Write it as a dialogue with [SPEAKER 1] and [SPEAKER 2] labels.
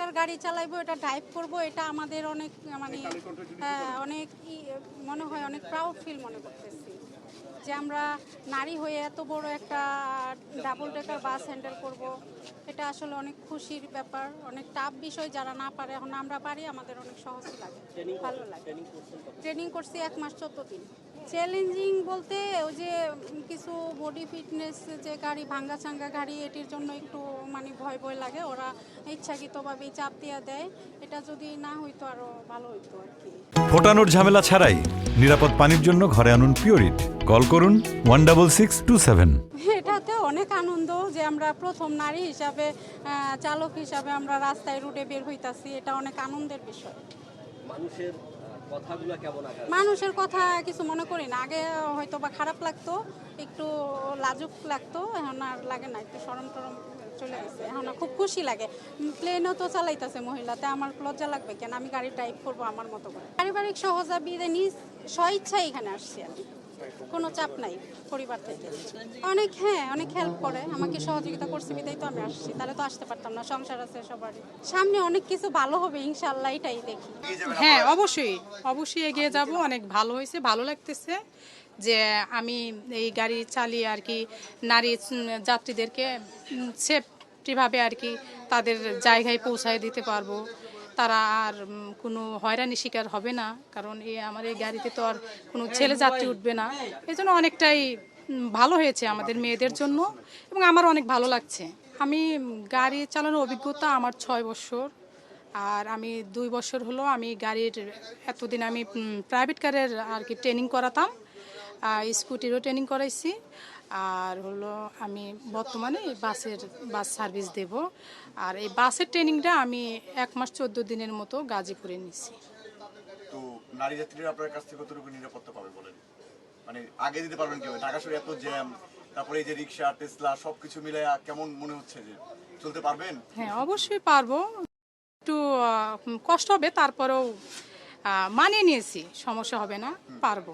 [SPEAKER 1] এটার গাড়ি চালাইবো, এটা ড্রাইভ করব, এটা আমাদের অনেক মানে অনেক মনে হয় অনেক প্রাউড ফিল মনে করতেছি যে আমরা নারী হয়ে এত বড় একটা ডাবল ডেকার বাস হ্যান্ডেল করব। এটা আসলে অনেক খুশির ব্যাপার, অনেক টাফ বিষয়, যারা না পারে এখন আমরা পারি, আমাদের অনেক সহজই লাগে, ভালো লাগে। ট্রেনিং করছি 1 মাস 14 দিন। চ্যালেঞ্জিং বলতে ওই যে কিছু বডি ফিটনেস, যে গাড়ি ভাঙ্গা চাঙ্গা গাড়ি, এটির জন্য একটু মানে ভয় ভয় লাগে, ওরা ইচ্ছাকৃতভাবে চাপ দিয়ে দেয়। এটা যদি না হইতো আরো ভালো হইতো আর কি।
[SPEAKER 2] ফোটানোর ঝামেলা ছাড়াই নিরাপদ পানির জন্য ঘরে আনুন পিওরিট। কল করুন 16627।
[SPEAKER 1] এটাতে অনেক আনন্দ যে আমরা প্রথম নারী হিসাবে, চালক হিসাবে আমরা রাস্তায় রুটে বের হইতাছি, এটা অনেক আনন্দের বিষয়। মানুষের কথা কিছু মনে করি না, আগে হয়তো বা খারাপ লাগতো, একটু লাজুক লাগতো, এখন আর লাগে না, একটু শরম টরম চলে গেছে, এখন খুব খুশি লাগে। প্লেনও তো চালাইতেছে মহিলাতে, আমার লজ্জা লাগবে কেন? আমি গাড়ি ড্রাইভ করবো আমার মতো করে। পারিবারিক সহযোগিতা নিজ স্বইচ্ছায় এখানে আসছি আমি, কোনো চাপ নাই পরিবার থেকে। অনেক হেল্প করে, আমাকে সহযোগিতা করছে বিদায় তো আমি আসছি, তাহলে তো আসতে পারতাম না, সংসার আছে সবারই। সামনে অনেক কিছু ভালো হবে ইনশাআল্লাহ, এটাই দেখি।
[SPEAKER 3] হ্যাঁ, অবশ্যই এগিয়ে যাব। অনেক ভালো হয়েছে, ভালো লাগতেছে যে আমি এই গাড়ি চালিয়ে আর কি নারী যাত্রীদেরকে সেফটিভাবে আর কি তাদের জায়গায় পৌঁছায় দিতে পারবো। তারা আর কোনো হয়রানি শিকার হবে না, কারণ আমার এই গাড়িতে তো আর কোনো ছেলে যাত্রী উঠবে না। এই জন্য অনেকটাই ভালো হয়েছে আমাদের মেয়েদের জন্য, এবং আমার অনেক ভালো লাগছে। আমি গাড়ি চালানোর অভিজ্ঞতা আমার 6 বছর, আর আমি 2 বছর হলো আমি গাড়ির, এতদিন আমি প্রাইভেট কারের আর কি ট্রেনিং করাতাম, স্কুটিরও ট্রেনিং করাইছি, আর হলো আমি বর্তমানে বাস সার্ভিস দেব। আর এই বাসের ট্রেনিংটা আমি 1 মাস 14 দিনের মতো গাজীপুরে নিছি।
[SPEAKER 4] তো নারী যাত্রীরা আপনার কাছ থেকে কতটুকু নিরাপত্তা পাবে বলেন? মানে আগে দিতে পারবেন কিভাবে? ঢাকা শহরে এত জ্যাম, তারপরে এই যে রিক্সা টেসলা সবকিছু মিলে কেমন মনে হচ্ছে যে চলতে পারবেন?
[SPEAKER 3] হ্যাঁ, অবশ্যই পারবো। একটু কষ্ট হবে, তারপরেও মানিয়ে নিয়েছি, সমস্যা হবে না, পারবো।